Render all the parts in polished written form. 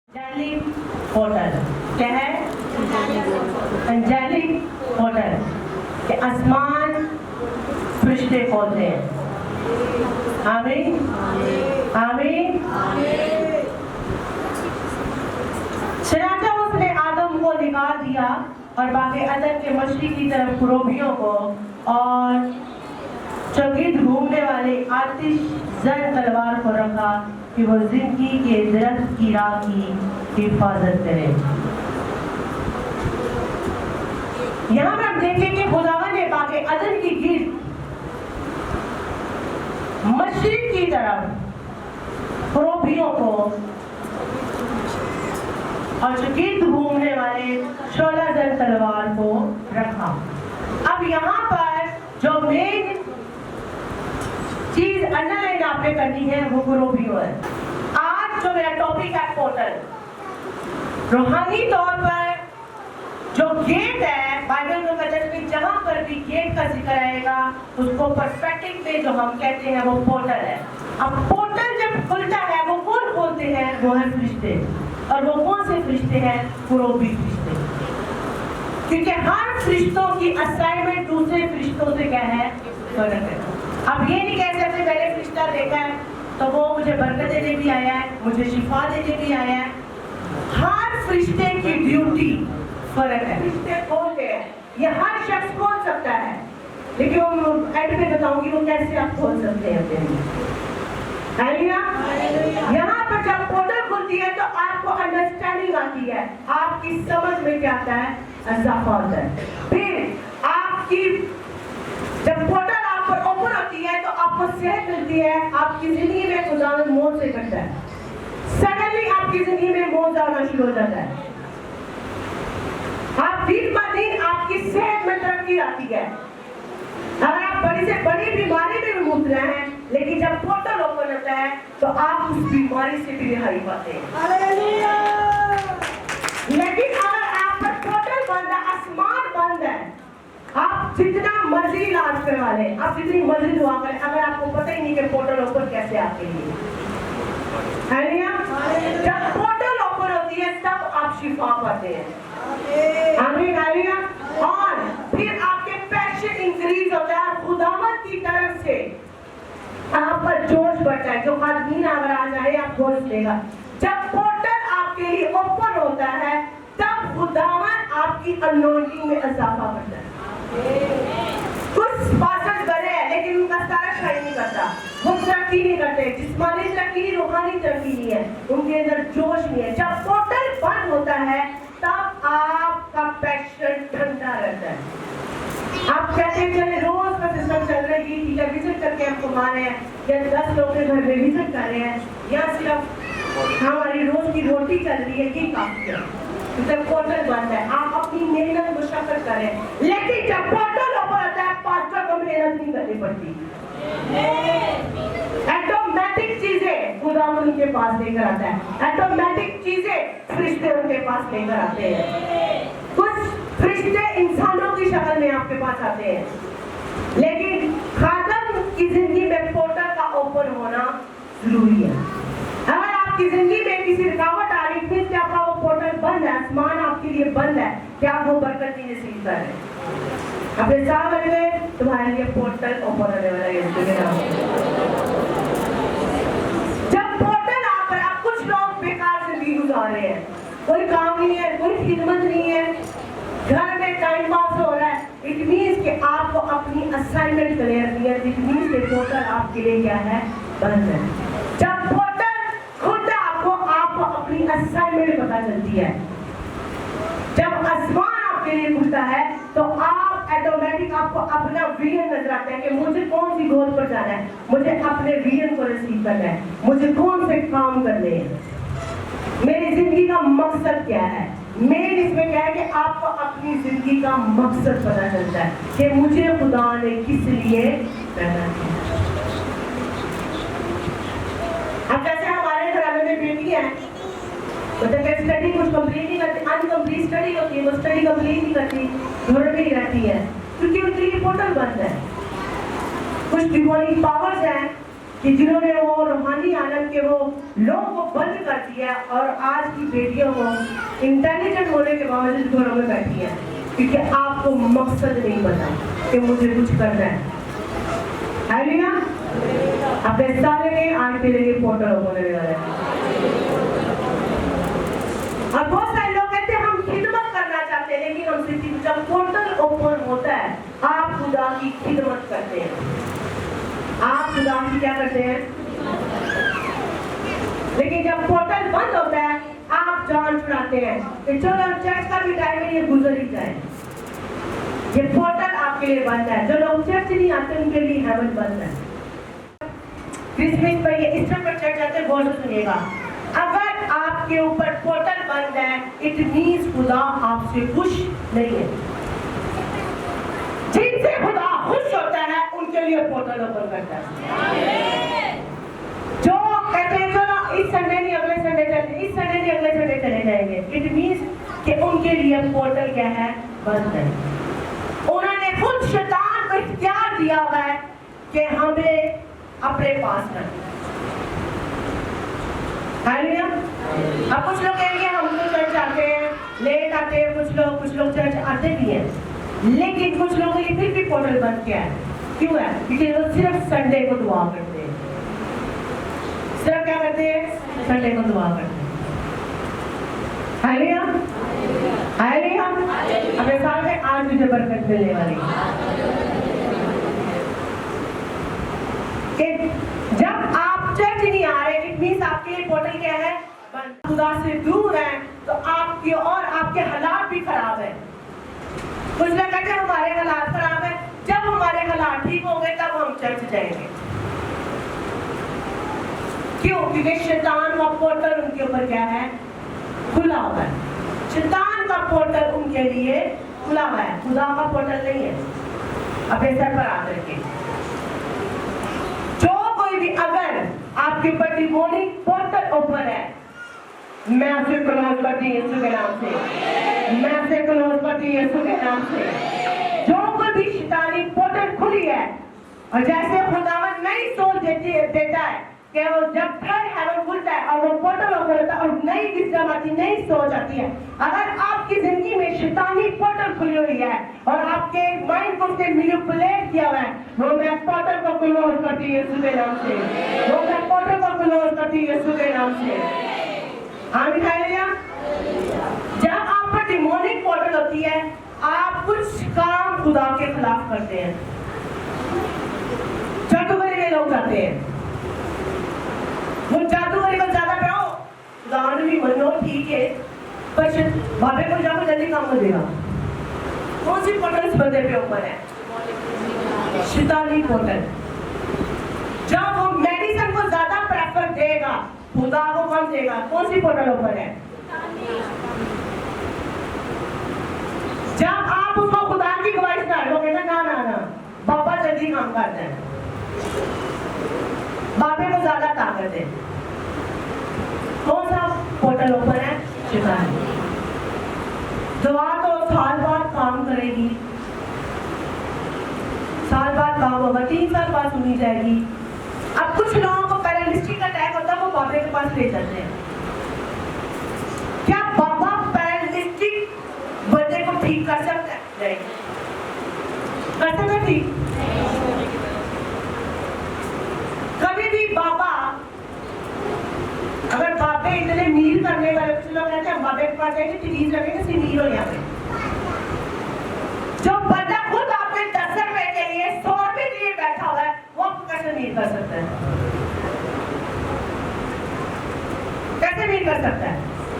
Angelic hotel क्या है? Angelic hotel के आसमान फरिश्ते खोलते हैं। आमीन आमीन। चनाचा उसने आदम को निकाल दिया और बाकी अदन के मछली की तरफ क्रोबियों को और चौगिर्द घूमने वाले आतिश जर तलवार को रखा कि वो जिंदगी के दरख्त की राह की हिफाजत करे। यहाँ पर हम देखेंगे खुदावन ने बाकी अदन की गिर्द मशरिक की तरफ क्रोबियों को और चौगिर्द घूमने वाले 16 जर तलवार को रखा। अब यहाँ पर जो मेन चीज अंडरलाइन आपने करनी है वो क्रोबियों है। आज जो मेरा टॉपिक है पोर्टल, रूहानी तौर पर जो गेट है, बाइबल में कहते हैं कि जहां पर भी गेट का जिक्र आएगा उसको पर्सपेक्टिव में जो हम कहते हैं वो पोर्टल है। अब पोर्टल जब खुलता है वो कौन खोलते हैं? वो है फरिश्ते। और वो कौन से फरिश्ते हैं? क्रोबी फरिश्ते। क्योंकि हर फरिश्तों की असाइनमेंट दूसरे फरिश्तों से क्या है? फर्क है। अब ये नहीं कह सकते पहले फरिश्ता देखा है तो वो मुझे बरकत देने भी आया है, मुझे शिफा देने भी आया है। हर फरिश्ते की ड्यूटी फर्क है। फरिश्ते खोलते हैं, ये हर शख्स खोल सकता है, लेकिन वो एंड में बताऊंगी वो कैसे आप खोल सकते हैं अपने। यहाँ पर जब पोर्टल खुलती है तो आपको अंडरस्टैंडिंग आती है, आपकी समझ में क्या आता है? इजाफा होता है। फिर आपकी जब पोर्टल आप पर ओपन होती है तो आपको सेहत मिलती है, आपकी जिंदगी में खुदावंद मौत से करता है। सडनली आपकी जिंदगी में मौत आना शुरू हो जाता है। आप दिन ब दिन आपकी सेहत में तरक्की आती है। अगर आप बड़ी से बड़ी बीमारी में भी भूत रहे हैं, लेकिन जब पोर्टल ओपन होता है तो आप उस बीमारी से भी रिहाई पाते हैं। हालेलुया। लेकिन अगर आप पर पोर्टल बंद है, आसमान बंद है, आप जितना मर्जी इलाज करवा लें, आप जितनी मर्जी दुआ करें, अगर आपको पता ही नहीं कि पोर्टल ओपन कैसे आपके लिए है। जब पोर्टल ओपन होती है तब आप शिफा पाते हैं। आमीन आमीन। और फिर आपके पैशन इंक्रीज होता है, खुदावंद की तरफ से आप पर जोश बढ़ता है। जो आदमी अगर आ जाए आप जोश लेगा। जब पोर्टल आपके लिए ओपन होता है तब खुदावंद आपकी अनॉइंटिंग में इजाफा करता है। कुछ पास्टर्स बड़े हैं लेकिन उनका सारा खड़ी नहीं करता, वो तरक्की नहीं करते, जिस्मानी तरक्की, रूहानी तरक्की नहीं है, उनके अंदर जोश नहीं है। जब पोर्टल बंद होता है तब आपका पैशन ठंडा रहता है। आप कहते हैं चले रोज का सिस्टम चल रहा है, ये विजिट करके हम कमा रहे हैं, या 10 लोग के घर में विजिट कर रहे हैं, या सिर्फ हमारी रोज की रोटी चल रही है, ये काफी है। जब पोर्टल बंद है आप अपनी मेहनत मुशक्कत करें, लेकिन जब पोर्टल ओपन होता है पास्टर को मेहनत नहीं करनी पड़ती। ऑटोमेटिक चीजें खुदावंद उनके पास लेकर आता है, ऑटोमेटिक चीजें फरिश्ते उनके पास लेकर आते हैं। कुछ फरिश्ते इंसानों की शक्ल में आपके पास आते हैं, लेकिन खातम की जिंदगी में पोर्टल का ओपन होना जरूरी है। अगर आपकी जिंदगी में किसी रुकावट आ रही है, क्या आपका वो पोर्टल बंद है, आसमान आपके लिए बंद है, क्या आप वो बरकत नहीं नसीब कर रहे? अपने सामने में तुम्हारे लिए पोर्टल ओपन होने वाला है। जब पोर्टल आकर आप कुछ लोग बेकार जिंदगी गुजार रहे हैं, कोई काम नहीं है, कोई खिदमत नहीं है, घर में टाइम पास हो रहा है, इट मींस कि आपको अपनी असाइनमेंट क्लियर नहीं है। इट मींस कि पोर्टल आपके लिए क्या है? बंद है। जब पोर्टल खुद आपको अपनी असाइनमेंट पता चलती है, जब आसमान आपके लिए खुलता है तो आप ऑटोमेटिक आपको अपना विजन नजर आता है कि मुझे कौन सी गोल पर जाना है, मुझे अपने विजन को रिसीव करना है, मुझे कौन से काम करने हैं, मेरी जिंदगी का मकसद क्या है। मेन इसमें क्या है कि आपको अपनी जिंदगी का मकसद पता चलता है कि मुझे खुदा ने किस लिए पैदा किया। अब जैसे हमारे घराने में बेटी है, मतलब स्टडी कुछ कंप्लीट नहीं करती, अनकम्प्लीट स्टडी होती है, वो स्टडी कंप्लीट नहीं करती, घर में ही रहती है, क्योंकि उनके लिए पोर्टल बंद है। कुछ डिमोनिक पावर्स हैं कि जिन्होंने वो रूहानी आलम के वो लोग को बंद कर दिया और आज की बेटियों को इंटेलिजेंट होने के बावजूद घरों में बैठी है, क्योंकि आपको मकसद नहीं पता कि मुझे कुछ करना है। हालेलुया। अपने साले में आज के लिए पोर्टल होने वाला है। और बहुत सारे लोग कहते हैं हम खिदमत करना चाहते हैं, लेकिन हम सिर्फ जब पोर्टल ओपन होता है आप खुदा की खिदमत करते हैं। आप खुदा की क्या करते हैं? लेकिन जब पोर्टल बंद होता है आप जान छुड़ाते हैं कि चलो चर्च का भी टाइम है, ये गुजर ही जाए। ये पोर्टल आपके लिए बंद है। जो लोग चर्च नहीं आते उनके लिए हेवन बंद है। क्रिसमस पर ये ईस्टर पर चर्च आते हैं, गौर से सुनिएगा। अगर आपके ऊपर पोर्टल बंद है इट मींस खुदा आपसे खुश नहीं है। जिनसे खुदा खुश होता है उनके लिए पोर्टल ओपन करता है। जो कहते हैं चलो इस संडे नहीं अगले संडे चले, इस संडे नहीं अगले संडे चले जाएंगे, इट मींस कि उनके लिए पोर्टल क्या है? बंद है। उन्होंने खुद शैतान को इख्तियार दिया हुआ है कि हमें अपने पास कर। हालेलुया। अब कुछ लोग कहेंगे हम तो चर्च आते हैं, लेट आते हैं, कुछ लोग चर्च आते भी हैं, लेकिन कुछ लोगों के लिए फिर भी पोर्टल बंद किया है। क्यों है? क्योंकि वो सिर्फ संडे को दुआ करते हैं। सिर्फ क्या करते हैं? संडे को दुआ करते हैं। हालेलुया। हालेलुया। अपने साल में आज मुझे बरकत मिलने वाली कि जब आप चर्च नहीं आ रहे इट मींस आपके लिए पोर्टल क्या है? बंद। खुदा से दूर है तो आपके और आपके हालात भी खराब है। कुछ लोग कहते हैं हमारे हालात खराब है, जब हमारे हालात ठीक होंगे तब हम चर्च जाएंगे। क्यों? क्योंकि शैतान का पोर्टल उनके ऊपर क्या है? खुला हुआ है। शैतान का पोर्टल उनके लिए खुला हुआ है, खुदा का पोर्टल नहीं है। अपने सर पर हाथ रखिए। जो कोई भी अगर आपके ऊपर डिमोनिक पोर्टल ओपन है, मैं उसे क्लोज करती हूं यीशु के नाम से। मैं उसे क्लोज करती हूं यीशु के नाम से। जो कोई भी शैतानी पोर्टल खुली है और जैसे खुदावन नई सोच देता है कि वो जब थर्ड हेवन खुलता है और वो पोर्टल ओपन होता है और नई विजडम आती, नई सोच आती है। अगर आपकी जिंदगी में शैतानी पोर्टल खुली हुई है और आपके माइंड को उसने मैनिपुलेट किया हुआ है, वो मैं पोर्टल को क्लोज करती हूं यीशु के नाम से। वो मैं पोर्टल को क्लोज करती हूं यीशु के नाम से। आमीन। हालेलुया। जब आप पर डिमोनिक पोर्टल होती है आप कुछ काम खुदा के खिलाफ करते हैं। जादूगरी में लोग जाते हैं, वो जादूगरी को ज्यादा पाओ खुदा भी मनो ठीक है, पर बाबे को जाकर जल्दी काम कर देगा। कौन सी पोर्टल इस बंदे पे ऊपर है? शैतानी पोर्टल। जब वो मेडिसिन को ज्यादा प्रेफर देगा खुदा को कम देगा। कौन सी पोर्टल ओपन है? जब आप उसको खुदा की गवाही सुनाए वो कहता ना ना ना पापा जल्दी काम करते हैं, बापे को ज्यादा ताकत है। कौन सा पोर्टल ओपन है? शैतानी। दुआ तो साल बाद काम करेगी, साल बाद काम होगा, 3 साल बाद सुनी जाएगी। अब कुछ लोगों को पैरालिस्टिक अटैक होता है, वो बाबे के पास ले जाते हैं। क्या बाबा पैरालिस्टिक बंदे को ठीक कर सकता है? नहीं कर सकता। ठीक कभी भी बाबा अगर बाबे इतने मील करने वाले, कुछ लोग कहते हैं बाबे के पास जाएंगे चीज लगेगा सीनीर हो यहाँ पे। जो बंदा खुद आपके 10 रुपए के लिए 100 रुपए के लिए बैठा हुआ है वो आपको कैसे मील कर सकता है? कैसे मील कर सकता है?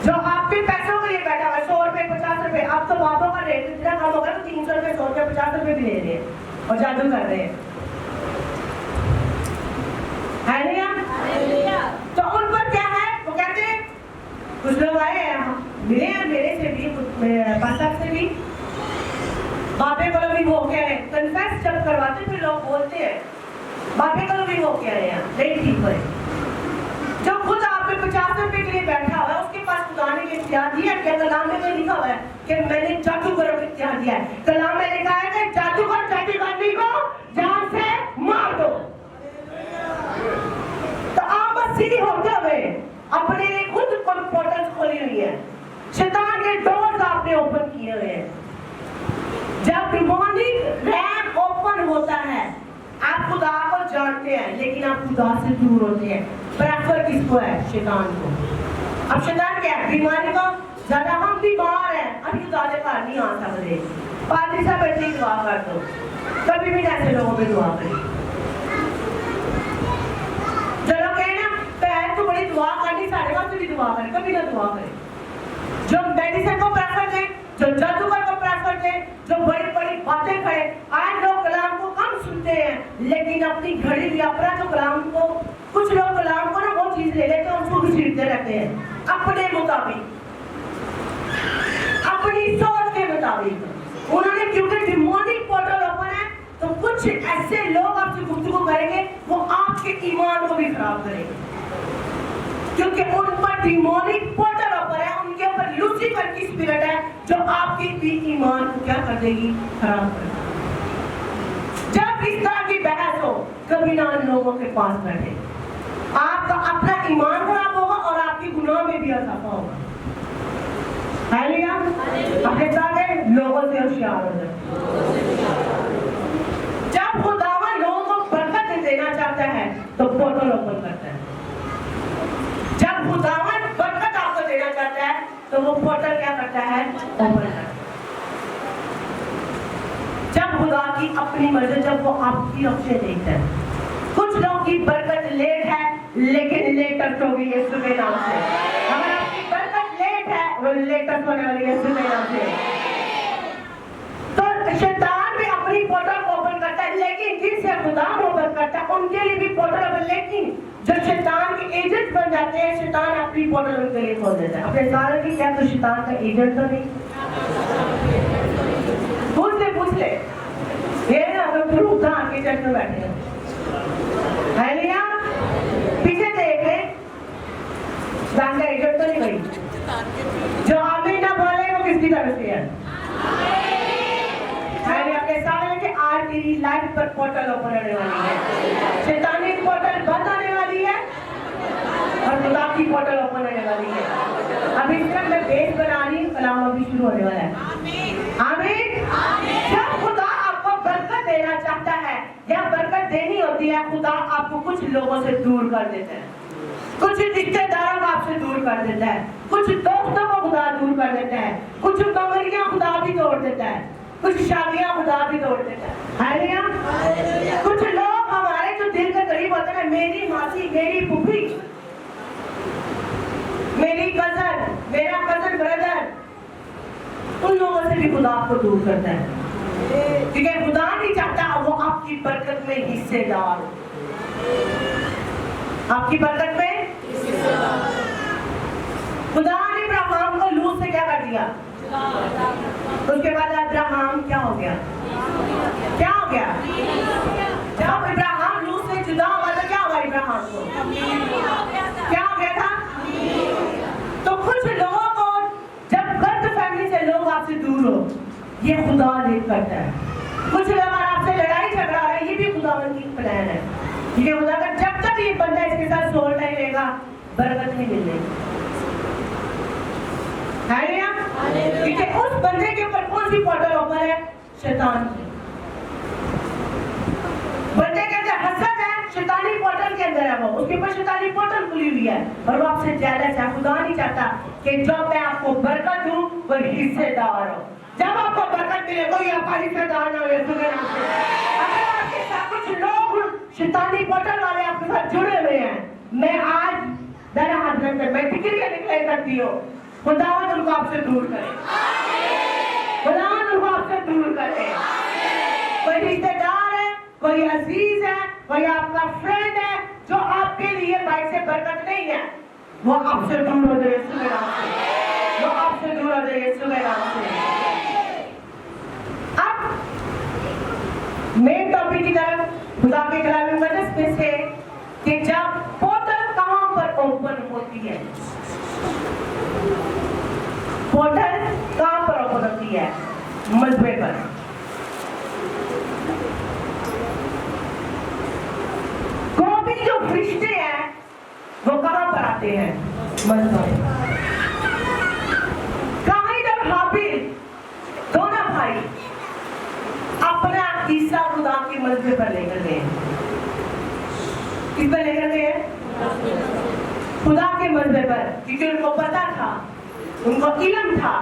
जो आपके पैसों के लिए बैठा हुआ है 100 रुपए 50 रुपए, आप तो बाबों का रेट इतना कम होगा तो 300 रुपए 100 रुपए 50 रुपए भी ले रहे हैं और जादू कर रहे हैं। तो उन पर क्या है? वो कहते हैं कुछ लोग आए हैं मिले हैं मेरे से भी पासा से भी बापे को भी हो गया है कन्फेस जब करवाते फिर लोग बोलते हैं बापे को भी हो गया है नहीं ठीक है। जो खुद आप पे 50 रुपए के लिए बैठा हुआ है उसके पास खुदाने के इख्तियार दिया क्या? कलाम में तो लिखा हुआ है कि मैंने जादूगरों को इख्तियार दिया है। कलाम में लिखा है कि जादूगर जादूगरनी को जान से मार दो। मसीह होते हुए अपने लिए खुद पोर्टल खोली हुई है, शैतान के डोर्स आपने ओपन किए हुए हैं। जब डिमोनिक रैम ओपन होता है, आप खुदा को जानते हैं लेकिन आप खुदा से दूर होते हैं। प्रेफर किसको है? शैतान को। अब शैतान क्या है? बीमारी को। ज्यादा हम बीमार हैं, अभी खुदा के पास नहीं आ सकते। पादरी साहब ऐसे दुआ कर दो, कभी भी ऐसे लोगों पे दुआ करें। चलो कहे ना पैर तो बड़ी दुआ करनी, साढ़े पास भी दुआ करें, कभी ना दुआ करें। जो मेडिसिन को प्रेफर दें, जो जादूगर को प्रेफर दें, जो बड़ी बड़ी बातें करें। आज लोग कलाम को कम सुनते हैं लेकिन अपनी घड़ी भी अपना जो कलाम को, कुछ लोग कलाम को ना वो चीज ले लेते हैं, उसको घसीटते रहते हैं अपने मुताबिक, अपनी सोच के मुताबिक। उन्होंने क्योंकि डिमोनिक पोर्टल ओपन है तो कुछ ऐसे लोग आपसे गुफ्तगू करेंगे, वो आपके ईमान को भी खराब करेंगे क्योंकि उन पर डिमोनिक पोर्टल ओपन है, उनके ऊपर लूसीफर की स्पिरिट है जो आपके भी ईमान को क्या कर देगी? खराब कर देगी। जब इस तरह की बहस हो, कभी ना उन लोगों के पास बैठे। आपका अपना ईमान खराब होगा और आपकी गुनाह में भी इजाफा होगा। हालेलुया। अपने साथ लोगों से होशियार हो जाए। जब खुदावा लोगों को बरकत देना चाहता है तो पोर्टल ओपन करता है। जब खुदावा बरकत आपको देना चाहता है तो वो पोर्टल क्या करता है? ओपन करता है। जब खुदा की अपनी मर्जी, जब वो आपकी ओर से देखता है। कुछ लोगों की बरकत लेट है लेकिन लेटेस्ट होगी यीशु के नाम से। अगर आपकी बरकत लेट है, वो लेटेस्ट होने वाली है यीशु के नाम से। तो शैतान भी अपनी पोर्टल ओपन करता है लेकिन जिनसे खुदा ओपन करता है उनके लिए भी पोर्टल ओपन। लेकिन जो शैतान के एजेंट बन जाते हैं, शैतान अपनी पोर्टल उनके लिए खोल देता है। अपने सारे की क्या तो शैतान का एजेंट तो नहीं? पूछ ले ये ना हम प्रूफ था आके चर्च में बैठे हैं। हालेलुया। पीछे देख ले, शैतान का एजेंट तो नहीं भाई। जो आमीन ना बोले वो किसकी तरफ से है? अपने सामने के आज तेरी लाइफ पर पोर्टल ओपन होने वाली है। शैतानी पोर्टल बंद होने वाली है और खुदा की पोर्टल ओपन होने वाली है। अभी तक मैं बेस बना रही हूँ, कलाम अभी शुरू होने वाला है। आमीन। जब खुदा आपको बरकत देना चाहता है या बरकत देनी होती है, खुदा आपको कुछ लोगों से दूर कर देता है, कुछ रिश्तेदारों को आपसे दूर कर देता है, कुछ दोस्तों को खुदा दूर कर देता है, कुछ कमरियां खुदा भी तोड़ देता है, कुछ शादियां खुदा भी तोड़ देता है। हालेलुया। कुछ लोग हमारे जो दिल के करीब होते हैं, मेरी मासी, मेरी फूफी, मेरी कजन, मेरा कजन ब्रदर, उन लोगों से भी खुदा आपको दूर करता है क्योंकि खुदा नहीं चाहता वो आपकी बरकत में हिस्सेदार हो। आपकी बरकत में खुदा ने अब्राहम को लूत से क्या कर दिया? उसके बाद अब्राहम क्या हो गया? क्या हो गया? जब अब्राहम लूत से जुदा हुआ तो क्या हुआ अब्राहम को? क्या हो गया था? तो कुछ लोगों को जब गलत फैमिली से लोग आपसे दूर हो, ये खुदा देख करता है। कुछ लोग आपसे लड़ाई झगड़ा रहा है, ये भी खुदा की प्लान है। ये खुदा का जब तक ये बंदा इसके साथ सोल नहीं लेगा, बरकत नहीं मिलेगी। क्योंकि उस बंदे के ऊपर कौन सी पोर्टल ओपन है? शैतान की। बंदे के अंदर हसद है, शैतानी पोर्टल के अंदर है वो, उसके ऊपर शैतानी पोर्टल खुली हुई है और वो आपसे जेलस है। खुदा नहीं चाहता कि जब मैं आपको बरकत दूं वो हिस्सेदार हो। जब आपको बरकत मिले कोई आपका हिस्सेदार ना हो यीशु के नाम से। अगर आपके साथ कुछ लोग शैतानी पोर्टल वाले आपके साथ जुड़े हुए हैं, मैं आज दर हाथ में मैं डिक्री डिक्लेयर करती हूँ, खुदावंद उनको आपसे दूर करे, खुदावंद उनको आपसे दूर करे। कोई रिश्तेदार है, कोई अजीज है, कोई आपका फ्रेंड है जो आपके लिए भाई से बरकत नहीं है, वो आपसे दूर हो जाए यीशु के नाम से, वो आपसे दूर हो जाए यीशु के नाम से। अब मेन टॉपिक की तरफ खुदा के कलाम में मदद में से कि जब पोर्टल कहां पर ओपन होती है, पोर्टल कहां पर ओपन होती है? मजबे पर। कोई भी जो फरिश्ते हैं वो आते हैं मजबा में। काहिल और हाबिल दोनों भाई अपना ईसा खुदा के मजबे पर लेकर गए। किस पर लेकर गए? खुदा के मजबे पर, क्योंकि उनको पता था, उनको इल्म था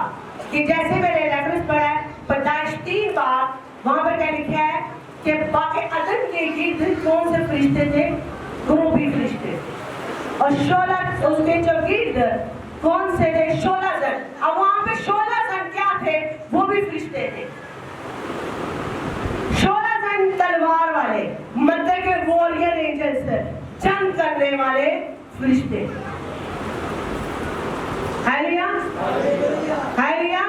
कि जैसे मैंने रेफरेंस पढ़ा है पैदाइश 3 बार, वहां पर क्या लिखा है कि बाकी अदम के गिर्द कौन से फरिश्ते थे? गुरूबी फरिश्ते। और 16 उसके जो गिर्द कौन से थे? 16 जन। अब वहां पे 16 जन क्या थे? वो भी फरिश्ते थे। 16 जन तलवार वाले, मतलब के वॉरियर एंजल्स, जंग करने वाले फरिश्ते। Hallelujah, hallelujah.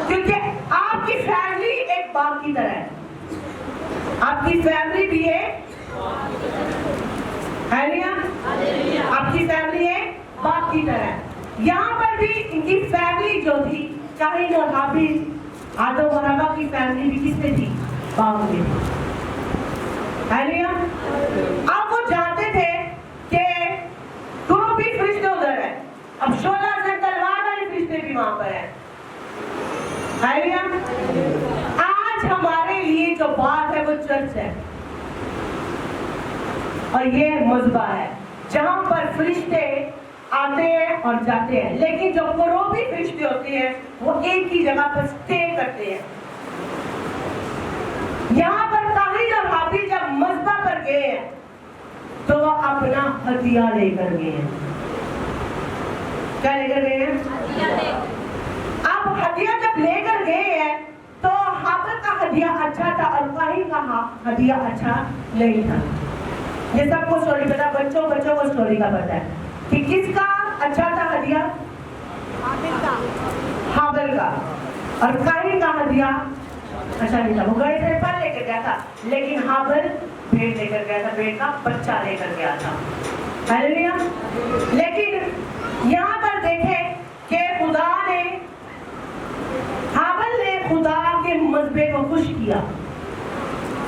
क्योंकि आपकी फैमिली एक बाग की तरह है, आपकी फैमिली भी है, हालेलुया, आपकी फैमिली है बाग की तरह। यहाँ पर भी इनकी फैमिली जो थी, काहिल और हाबिल, आदम और हवा की फैमिली भी किसमें थी? बाग में थी। हालेलुया। अब वो जानते थे कि गुरूबी फरिश्ते उधर है, अब 16 जन तलवार वाले फरिश्ते भी वहां पर है। हालेलुया। आज हमारे लिए जो बात है वो चर्च है और ये मजबा है जहां पर फरिश्ते आते हैं और जाते हैं, लेकिन जो गुरूबी फरिश्ते होते हैं वो एक ही जगह पर स्टे करते हैं। यहाँ पर काहिल और हाबिल जब मजबा पर गए हैं तो वो अपना हदिया लेकर गए हैं। क्या लेकर गए हैं? अब हदिया जब लेकर गए हैं तो हाबिल का हदिया अच्छा था और काहिल का हदिया अच्छा नहीं था। ये सबको स्टोरी पता, बच्चों को स्टोरी का पता है कि किसका अच्छा था हदिया? हाबिल का। और काहिल का हदिया अच्छा नहीं था। वो गए थे पर लेकर गया था, लेकिन हाबिल भेड़ लेकर गया था, भेड़ का बच्चा लेकर गया था। हालेलुया। लेकिन यहाँ पर देखें कि खुदा ने, हाबिल ने खुदा के मजबे को खुश किया।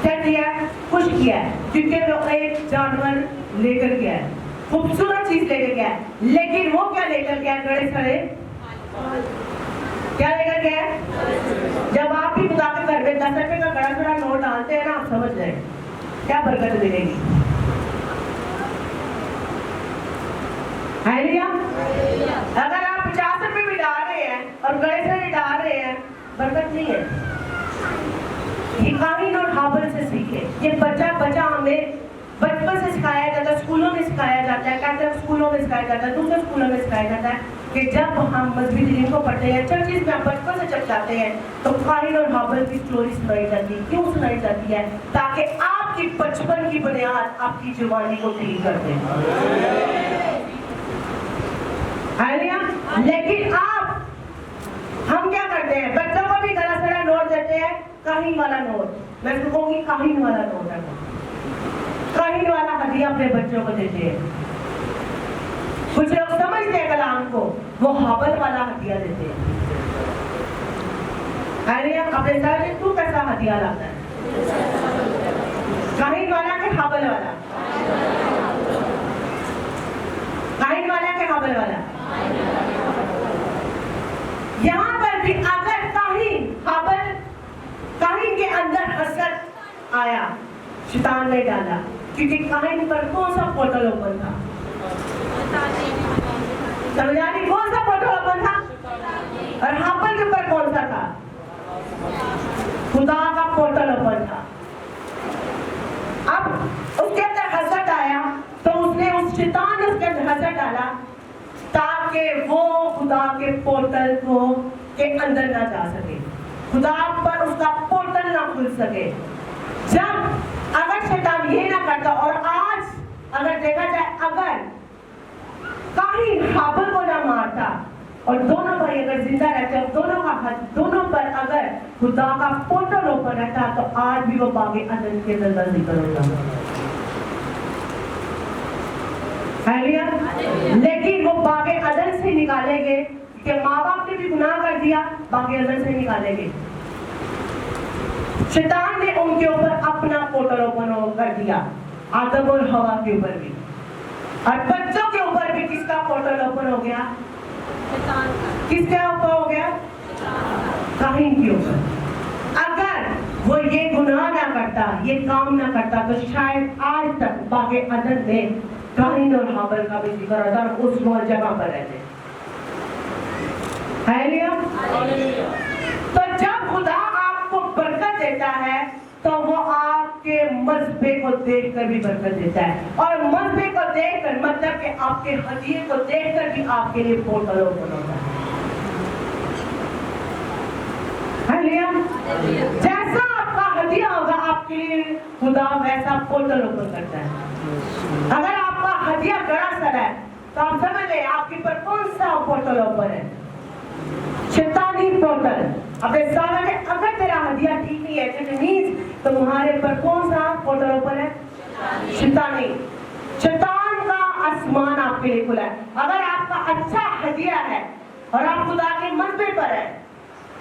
क्या किया? खुश किया, क्योंकि वो एक जानवर लेकर गया है, खूबसूरत चीज लेकर गया है, लेकिन वो क्या लेकर गया? गड़े सड़े क्या लेकर गया? जब आप भी खुदा के घर में 10 रुपए का गड़ा सड़ा नोट डालते हैं ना, आप समझ जाए क्या बरकत मिलेगी। हालेलुया। अगर आप 50 रुपए भी डाल रहे हैं और गड़े सड़े डाल रहे हैं, बरकत नहीं है। ये काहिल और हाबिल से सीखे। ये बच्चा हमें बचपन से सिखाया जाता है, स्कूलों में सिखाया जाता है, कैथोलिक स्कूलों में सिखाया जाता है, दूसरे स्कूलों में सिखाया जाता है कि जब हम मजहबी दिन को पढ़ते हैं, चर्चिस में बचपन से जब जाते हैं तो काहिल और हाबिल की स्टोरी सुनाई जाती है। क्यों सुनाई जाती है? ताकि आपकी बचपन की बुनियाद आपकी जवानी को ठीक कर दे। हालेलुया। लेकिन हम क्या करते हैं? बच्चों को भी गला सड़ा नोट देते हैं, काहिल वाला नोट। मैं कहूँगी काहिल वाला नोट है, काहिल वाला हदिया अपने बच्चों को देते हैं। कुछ लोग समझते हैं कलाम को, वो हाबिल वाला हदिया देते हैं। हालेलुया। अपने सर में तू कैसा हदिया लाता है? काहिल वाला के हाबिल वाला? काहिल वाला के हाबिल वाला? यहाँ पर भी अगर काहिल के अंदर हसद आया, शैतान ने डाला, क्योंकि काहिल पर कौन सा पोर्टल ओपन था? समझ आ रही? कौन सा पोर्टल ओपन था? और हाबिल के ऊपर कौन सा था? खुदा का पोर्टल ओपन था। अब उसके अंदर हसद आया तो उसने उस शैतान ने उसके अंदर हसद डाला ताकि वो खुदा के पोर्टल को के अंदर ना जा सके, खुदा पर उसका पोर्टल ना खुल सके। जब अगर शैतान ये ना करता, और आज अगर देखा जाए, अगर काहिल हाबिल को ना मारता और दोनों भाई अगर जिंदा रहते, दोनों पर अगर खुदा का पोर्टल ओपन रहता तो आज भी वो बागे अदन के अंदर निकल होता। हालेलुया। लेकिन वो बागे अदन से निकालेंगे कि माँ बाप ने भी गुनाह कर दिया, बागे अदन से निकालेंगे। शैतान ने उनके ऊपर अपना पोर्टल ओपन कर दिया, आदम और हवा के ऊपर भी। और बच्चों के ऊपर भी किसका पोर्टल ओपन हो गया? किसके ऊपर हो गया? काहीन के ऊपर। अगर वो ये गुनाह ना करता, ये काम ना करता, तो शायद आज तक बागे अदन में काहीन और हाबिल का भी जिक्र होता और उस जगह पर रहते। हालेलुया। तो जब खुदा आपको बरकत देता है तो वो आपके मजबे को देखकर भी बरकत देता है, और मजबे को देखकर मतलब कि आपके हदिये को देखकर भी आपके लिए पोर्टल ओपन होता है। हालेलुया। जैसा आपका हदिया होगा आपके लिए खुदा वैसा पोर्टल ओपन करता है। अगर आपका हदिया बड़ा सारा है तो आप समझ लें आपके पर कौन सा पोर्टल ओपन है? शैतानी पोर्टल। अपने सामने में अगर तेरा हदिया ठीक नहीं है तो तुम्हारे पर कौन सा पोर्टल ओपन है? शैतानी। शैतान का आसमान आपके लिए खुला है। अगर आपका अच्छा हदिया है और आप खुदा के मजबे पर है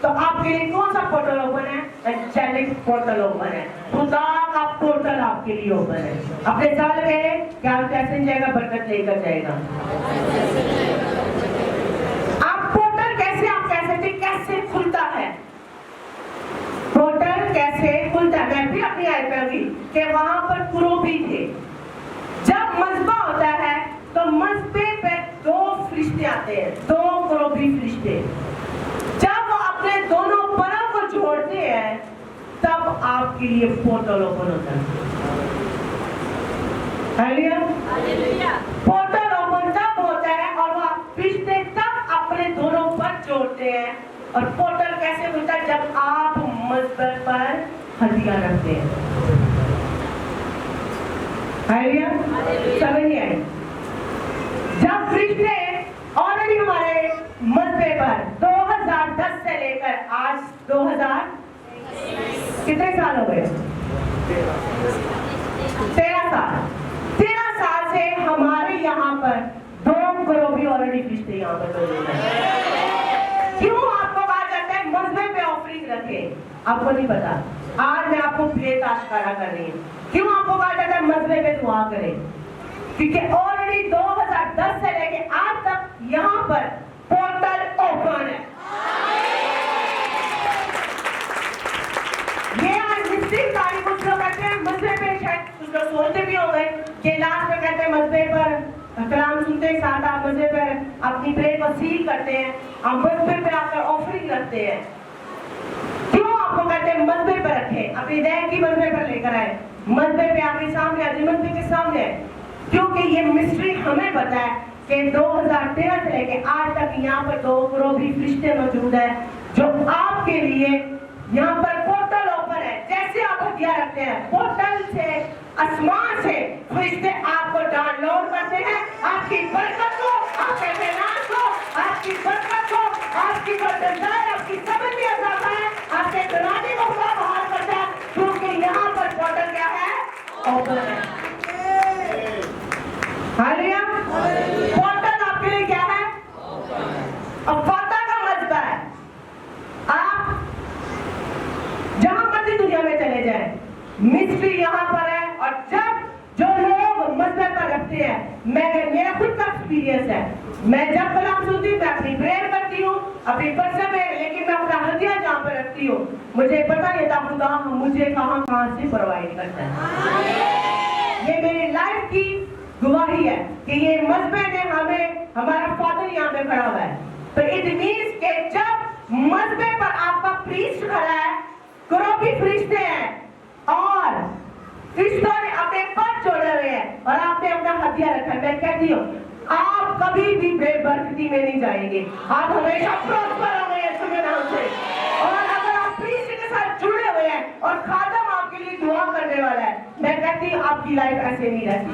तो आपके लिए कौन सा पोर्टल ओपन है? एंजेलिक पोर्टल ओपन है। खुदा का पोर्टल आपके लिए ओपन है। अपने साल में क्या कैसे जाएगा? बरकत लेकर जाएगा। आप पोर्टल कैसे आप कह सकते कैसे खुलता है? पोर्टल कैसे खुलता है? मैं भी अपनी आय पे कि वहां पर कुरूबी थे। जब मजबा होता है तो मजबे पे दो फरिश्ते आते हैं, दो कुरूबी फरिश्ते। जब वो अपने दोनों परों को जोड़ते हैं तब आपके लिए पोर्टल ओपन होता है। हालेलुया। पोर्टल ओपन तब होता है और वो फरिश्ते तब अपने दोनों पर जोड़ते हैं। और पोर्टल कैसे खुलता है? जब आप मजबे पर हदिया रखते हैं। हालेलुया। समझ नहीं आई? जब फरिश्ते ऑलरेडी हमारे मजबे पर 2010 से लेकर आज 2000 कितने साल हो गए? 13 साल। 13 साल से हमारे यहाँ पर 2 करोड़ भी ऑलरेडी फरिश्ते यहाँ पर। क्यों आपको कहा जाता है मजबे पे ऑफरिंग रखे? आपको नहीं पता। आज मैं आपको भेद आश्कारा कर रही हूँ। क्यों आपको कहा जाता है मजबे पे दुआ करें? क्योंकि ऑलरेडी 2010 से लेके आज तक यहाँ पर पोर्टल ओपन है। ये आज निश्चित तारीख कुछ लोग कहते हैं मजबे पे, शायद कुछ लोग सोचते भी होंगे कि लास्ट में कहते हैं मजबे पर कलाम सुनते हैं, साथ आप मजबे पर अपनी प्रेयर को सील करते हैं, आप मजबे पे आकर ऑफरिंग रखते हैं। क्यों आपको कहते हैं मजबे पर रखें? अपनी दया की मजबे पर लेकर आए, मजबे पे आपके सामने आते, मजबे के सामने। क्योंकि ये मिस्ट्री हमें पता है कि 2013 से लेके आज तक यहाँ पर 2 करोड़ भी फरिश्ते मौजूद है जो आपके लिए यहाँ पर पोर्टल ओपन है। जैसे आप हदिया रखते हैं पोर्टल से, आसमान से फरिश्ते आपको डाउनलोड करते हैं, आपकी बरकत को, आपके फाइनेंस को, आपकी बरकत को, आपकी बरकत, आपकी समझ में आता है, आपके घराने को बाहर करता है। क्योंकि यहाँ पर पोर्टल क्या है? ओपन है। हालेलुया। पोर्टल आपके लिए क्या है? अब फाता का मजबा है। आप जहां मर्जी दुनिया में चले जाएं, मिस्ट्री यहाँ पर है। और जब जो लोग मजबे पर रखते हैं, मेरा खुद का एक्सपीरियंस है, मैं जब कलाम सुनती हूँ मैं अपनी प्रेयर करती हूँ अपनी पर्सन में, लेकिन मैं अपना हदिया जहाँ पर रखती हूँ मुझे पता नहीं था खुदा मुझे कहाँ से प्रोवाइड करता है। ये मेरी लाइफ की गवाही है कि ये मजबे ने हमें, हमारा फादर यहाँ पे खड़ा हुआ है। तो इट मीन्स के जब मजबे पर आपका प्रीस्ट खड़ा है, कुरूबी फरिश्ते हैं और फरिश्तों ने अपने पद जोड़े हुए हैं और आपने अपना हथियार रखा है, मैं कहती हूँ आप कभी भी बेबरकती में नहीं जाएंगे, आप हमेशा प्रॉस्पर होंगे यीशु के नाम से। और अगर आप प्रीस्ट के साथ जुड़े हुए हैं और खादम आपके लिए दुआ करने वाला है, मैं कहती हूँ आपकी लाइफ ऐसे नहीं रहती,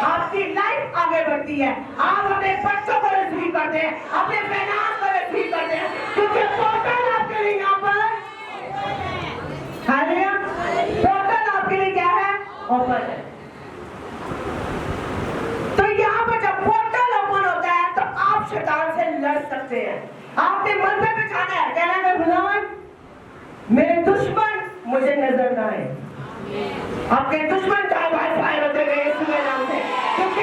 आपकी लाइफ आगे बढ़ती है। आप अपने बच्चों को रिसीव करते हैं, अपने फाइनेंस को रिसीव करते हैं, क्योंकि पोर्टल आपके लिए यहाँ पर हालेलुया, पोर्टल आपके लिए क्या है? ओपन है। तो यहाँ पर जब पोर्टल ओपन होता है तो आप शैतान से लड़ सकते हैं। आपने मजबे पे जाना है, कहना है खुदावन मेरे दुश्मन मुझे नजर ना आए। आपके दुश्मन का फायर होते गए यीशु के नाम से, क्योंकि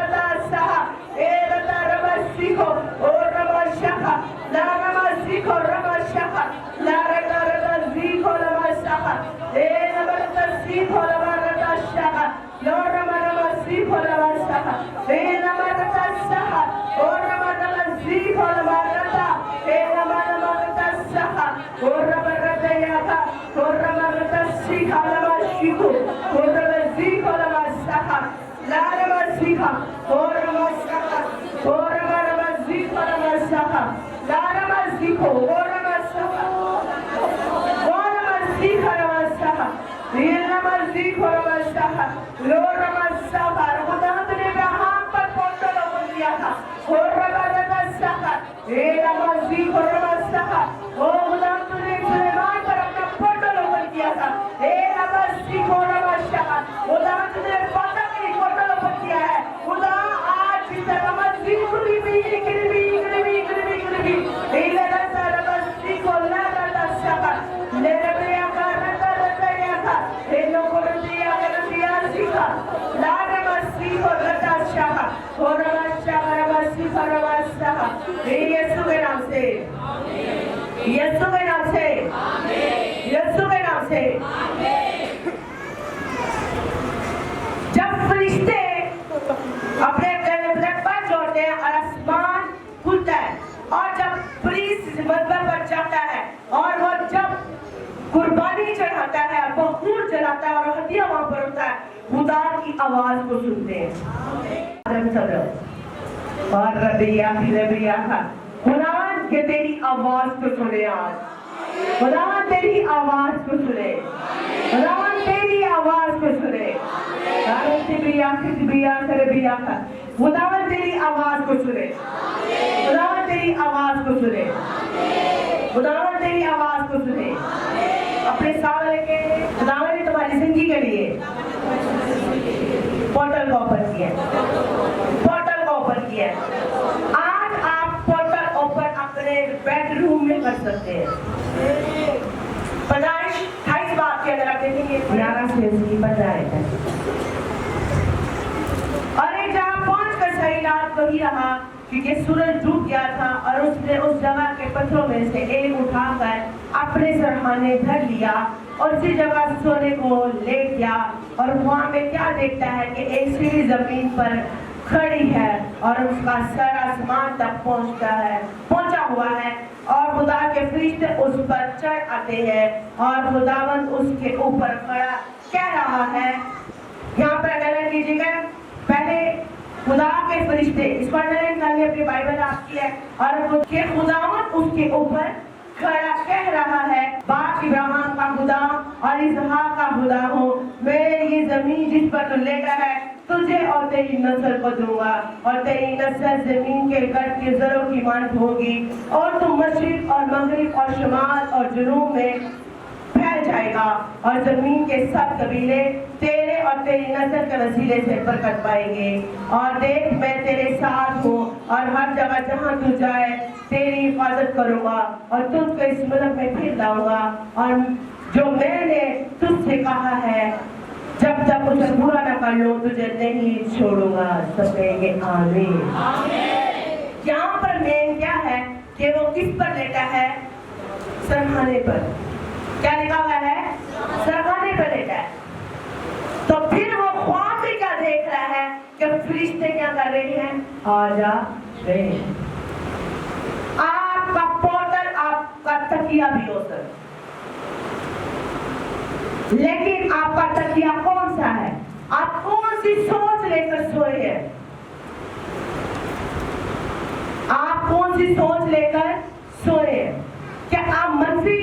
रता सहा ए रता रमा सीखो ओ रमा शहा ला रमा सीखो रमा शहा ला रता रता सीखो रमा शहा ए रमा रता सीखो रमा रता शहा लो रमा रमा सीखो रमा शहा ए रमा रता शहा ओ रमा रमा सीखो रमा रता ए रमा रमा रता शहा ओ रमा रता याका ओ रमा रता सीखा रमा सीखो ओ रमा सीखो रमा शहा ला रमा सीखा और नमस्कार और नमस्कार नमस्कार लारमा सीखो और नमस्कार और नमस्कार नमस्कार ये नमस्कार नमस्कार लो नमस्कार खुदा ने अब्राहम पर पोर्टल ओपन किया था और नमस्कार ये नमस्कार नमस्कार ओ खुदा ने सुलेमान पर अपना पोर्टल ओपन किया था ये नमस्कार नमस्कार खुदा ने पता नहीं पोर्टल ओपन किया है खुदा आज इस नमस्कार यीशु के नाम से यीशु के नाम से यीशु के नाम से जब फरिश्ते अपने पर जोड़ते हैं और आसमान खुलता है और जब प्रीस्ट मज़बह पर जाता है और वो जब कुर्बानी चढ़ाता है बखूर जलाता है और हदिया वहां पर होता है खुदा की आवाज को सुनते हैं और रबिया का खुदावन के तेरी आवाज को सुने आज खुदावन तेरी आवाज को सुने खुदावन तेरी आवाज को सुने खुदावन तेरी आवाज को सुने खुदावन तेरी आवाज को सुने खुदावन तेरी आवाज को सुने अपने सामने के खुदावन ने तुम्हारी जिंदगी के लिए पोर्टल को ओपन किया पोर्टल को ओपन किया आज आप पोर्टल ओपन अपने बेडरूम में कर सकते हैं 28 बात के अंदर आप देखेंगे 11 से 15 है और एक जहाँ पहुंच कर सही रात वही रहा क्योंकि सूरज डूब गया था और उसने उस जगह के पत्थरों में से एक उठाकर अपने सरहाने धर लिया और उसी जगह सोने को लेट गया और वहां में क्या देखता है कि एक सीढ़ी जमीन पर खड़ी है और उसका सर आसमान तक पहुंचा हुआ है और खुदा के फरिश्ते उस पर चढ़ आते हैं और खुदावंद उसके ऊपर खड़ा कह रहा है यहाँ पर अंडरलाइन कीजिएगा पहले खुदा के फरिश्ते इसको अंडरलाइन कर लिया अपनी बाइबल आपकी है और खुदावंद उसके ऊपर खड़ा कह रहा है बाप इब्राहिम का खुदा और इसहाक का खुदा हो मैं ये जमीन जिस पर तू लेटा है तुझे और तेरी नस्ल को दूंगा और तेरी नस्ल जमीन के गढ़ के जरों की मानद होगी और तू मशरिक और मगरिब और शुमाल और जुनूब में फैल जाएगा और जमीन के सब कबीले तेरे और तेरी नस्ल के वसीले से बरकत पाएंगे और देख मैं तेरे साथ हूँ और हर जगह जहाँ तू जाए तेरी हिफाजत करूंगा और तुझको इस मुल्क में फिर लाऊंगा और जो मैंने तुझसे कहा है जब तक उसे पूरा न कर लो तुझे नहीं छोड़ूंगा सब कहेंगे आमीन यहाँ पर मेन क्या है कि वो किस पर लेटा है सरहाने पर क्या लिखा हुआ है सरहाने पर लेटा है तो फिर वो ख्वाब में क्या देख रहा है कि फरिश्ते क्या कर रहे हैं आजा रहे हैं आपका पोर्टल आपका तकिया भी हो सकता लेकिन आपका तकिया कौन सा है आप कौन सी सोच लेकर सोए हैं आप कौन सी सोच लेकर सोए हैं क्या आप मनफी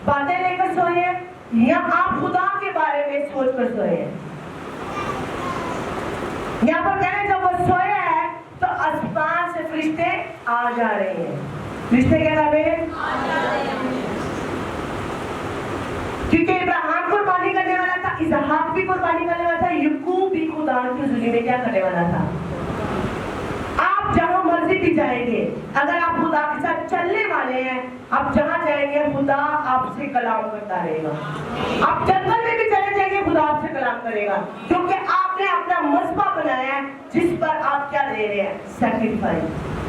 बातें लेकर सोए हैं या आप खुदा के बारे में सोच कर सोए हैं यहाँ पर कह रहे जब वो सोया है तो आसमान से फरिश्ते आ जा रहे हैं फरिश्ते क्या कर रहे हैं क्योंकि इब्राहिम कुर्बानी करने वाला था इसहाक भी कुर्बानी करने वाला था याकूब भी खुदा की हुजूरी में क्या करने वाला था आप जहां मर्जी भी जाएंगे अगर आप खुदा के साथ चलने वाले हैं आप जहां जाएंगे खुदा आपसे कलाम करता रहेगा आप जंगल में भी चले जाएंगे खुदा आपसे कलाम करेगा क्योंकि आपने अपना मजबा बनाया है जिस पर आप क्या दे रहे हैं सैक्रिफाइस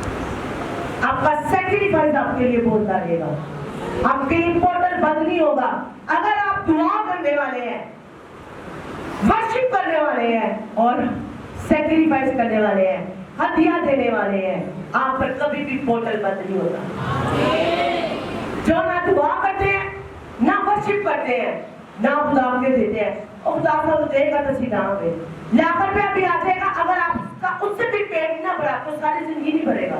आपका सैक्रिफाइस आपके लिए बोलता रहेगा आपके लिए पोर्टल बंद नहीं होगा अगर आप दुआ करने वाले हैं वर्शिप करने वाले हैं और सैक्रिफाइस करने वाले हैं हदिया देने वाले हैं आप पर कभी भी पोर्टल बंद नहीं होगा जो ना दुआ करते हैं ना वर्शिप करते हैं ना खुदा के देते हैं और खुदा को देगा तो सीधा में लाकर पे अभी आ जाएगा अगर आपका उससे भी पेट ना भरा तो सारी जिंदगी नहीं भरेगा।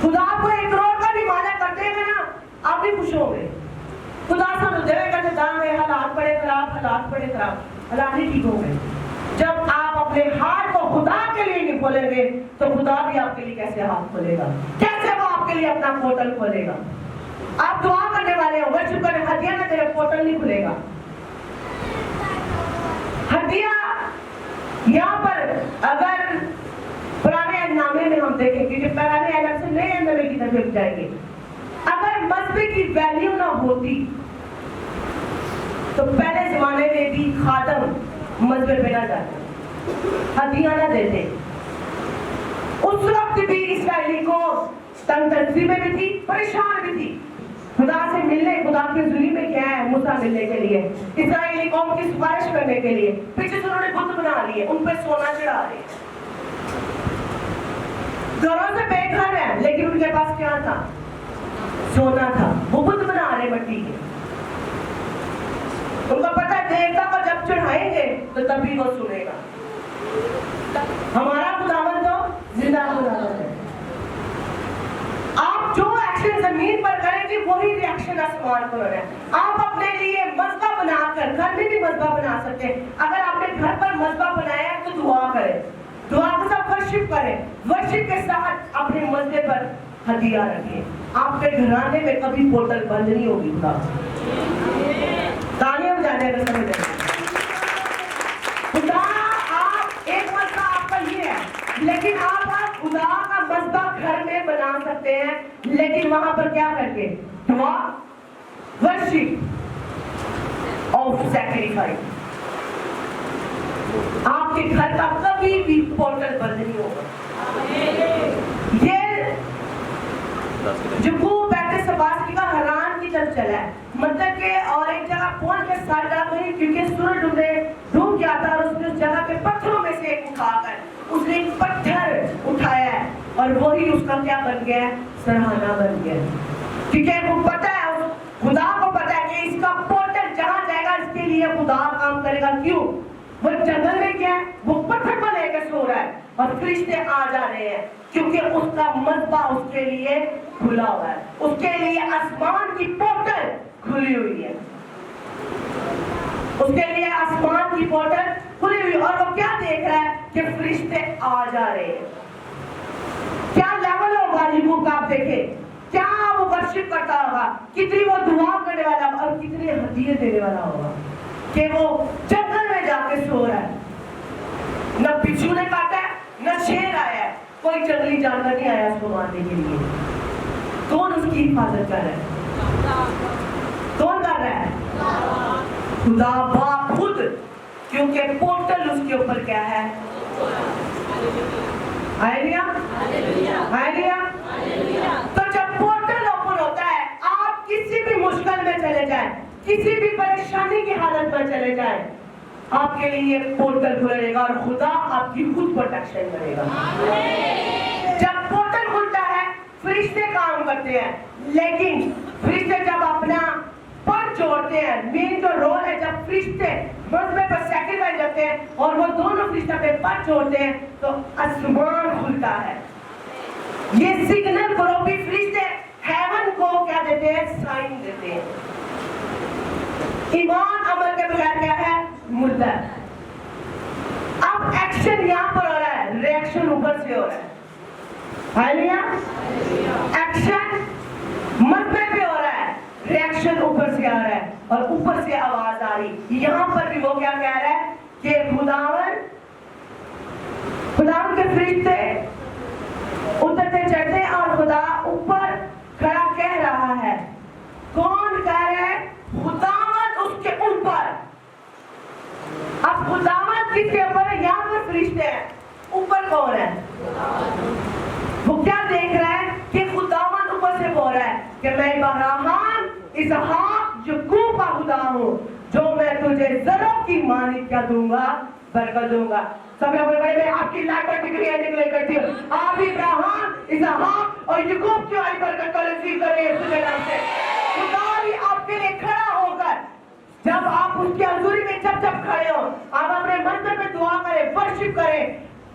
खुदा को 1 करोड़ का भी वादा कर देगा ना, आप भी खुश होंगे। खुदा सानू देगा कि दावे हालात बड़े खराब, हालात बड़े खराब, हालात नहीं ठीक होंगे। जब आप अपने हाथ को खुदा के लिए नहीं खोलेंगे तो खुदा भी आपके लिए कैसे हाथ खोलेगा, कैसे वो आपके लिए अपना पोर्टल खोलेगा। आप दुआ करने वाले हो, वर्शिप करने, हदिया ना तेरे पोर्टल नहीं खुलेगा। हदिया यहाँ पर अगर पुराने नामे में हम देखेंगे कि पुराने अलग से नए नामे की तरफ जाएंगे, अगर मजहबी की वैल्यू ना होती तो पहले जमाने में भी खादम मजहब पे ना जाते, हदिया ना देते। उस वक्त भी इसराइली को तंग में भी थी, परेशान भी थी। खुदा से मिलने, खुदा के जुली में क्या है, मूसा मिलने के लिए, इसराइली कौम की सिफारिश करने के लिए पीछे से उन्होंने बुत बना लिए, उन पे सोना चढ़ा रहे। घरों से बेघर है लेकिन उनके पास क्या था, सोना था। वो बुत बना रहे मट्टी के। उनको पता है देवता को जब चढ़ाएंगे तो तभी वो सुनेगा। हमारा खुदावन तो जिंदा खुदावन है। आप जो एक्शन जमीन पर करेंगे वही रिएक्शन आसमान पर हो रहा है। आप अपने लिए मजबा बनाकर घर में भी मजबा बना सकते हैं। अगर आपने घर पर मजबा बनाया तो दुआ करें, दुआ के साथ वर्शिप करें, वर्शिप के साथ अपने मजबे पर हदिया रखिए। आपके घराने में कभी पोर्टल बंद नहीं होगी। तालियां बजाने का समय दें। खुदा आप एक मसला आपका ये है, लेकिन आप खुदा का मसबा घर में बना सकते हैं, लेकिन वहां पर क्या करके दुआ, वर्शिप और सैक्रिफाइस। आपके घर का कभी भी पोर्टल बंद नहीं होगा। ये जो बैठे सबासी का हैरान की तरफ चला है, मतलब के और एक जगह पहुंच के साथ गई क्योंकि सूरज डूब गया था और उसने उस जगह पे पत्थरों में से एक उठाकर उसने एक पत्थर उठाया है और वही उसका क्या बन गया, सरहाना बन गया। क्योंकि वो पता है, खुदा को पता है कि इसका पोर्टल जहां जाएगा इसके लिए खुदा काम करेगा। क्यों? वो जंगल में क्या है, वो पत्थर पर लेकर सो रहा है और फरिश्ते आ जा रहे हैं क्योंकि उसका मजबा उसके लिए खुला हुआ है, उसके लिए आसमान की पोर्टल खुली हुई है, उसके लिए आसमान की पोर्टल खुली हुई। और वो क्या देख रहा है कि फरिश्ते आ जा रहे हैं। क्या लेवल होगा यूट्यूब का, आप देखें क्या वो वर्शिप करता होगा, कितनी वो दुआ करने वाला और कितनी हदियत देने वाला होगा कि वो जंगल में जाके सो रहा है, न बिच्छू ने काटा है, न शेर आया है, कोई जंगली जानवर नहीं आया उसको मारने के लिए। कौन उसकी हिफाजत कर रहा है? कौन कर रहा है? खुदा बाप खुद, क्योंकि पोर्टल उसके ऊपर क्या है, हालेलुया, हालेलुया। तो जब पोर्टल ओपन होता है, आप किसी भी मुश्किल में चले जाएं, किसी भी परेशानी की हालत में चले जाएं, आपके लिए पोर्टल खुलेगा और खुदा आपकी खुद प्रोटेक्शन करेगा। जब पोर्टल खुलता है फरिश्ते काम करते हैं, लेकिन फरिश्ते जब अपना पर जोड़ते हैं, मेन जो रोल है, जब फरिश्ते मजबे पर सैक्रिफाइस करते हैं और वो दोनों फरिश्ते पे पर जोड़ते हैं तो आसमान खुलता है। ये सिग्नल करो भी फरिश्ते हेवन को क्या देते हैं, साइन देते हैं। ईमान अमल के बगैर क्या है, मुर्दा। अब एक्शन यहाँ पर हो रहा है, रिएक्शन ऊपर से हो रहा है। हालेलुया। एक्शन मजबे पे हो रहा है, रिएक्शन ऊपर से आ रहा है और ऊपर से आवाज आ रही। यहाँ पर भी वो क्या कह रहा है कि खुदावन के फरिश्ते उतरते चढ़ते और खुदा ऊपर खड़ा कह रहा है। कौन कह रहा है? खुदावन उसके ऊपर। अब खुदावन किसके ऊपर है? यहाँ पर फरिश्ते हैं, ऊपर कौन है? वो क्या देख रहा है कि खुदावन ऊपर से बोल रहा है कि मैं इब्राहिम, इसहाक, याकूब का खुदा हूँ, जो मैं तुझे जरों की मानिक क्या दूंगा, बरकत दूंगा। सब लोग मैं आपकी लाइफ पर डिग्री निकले करती हूँ। आप इब्राहिम, इसहाक और याकूब की बरकत को रिसीव करिए। खुदा भी आपके लिए खड़ा होकर जब आप उसकी हजूरी में जब खड़े हो, आप अपने मंदिर में दुआ करें, वर्शिप करें,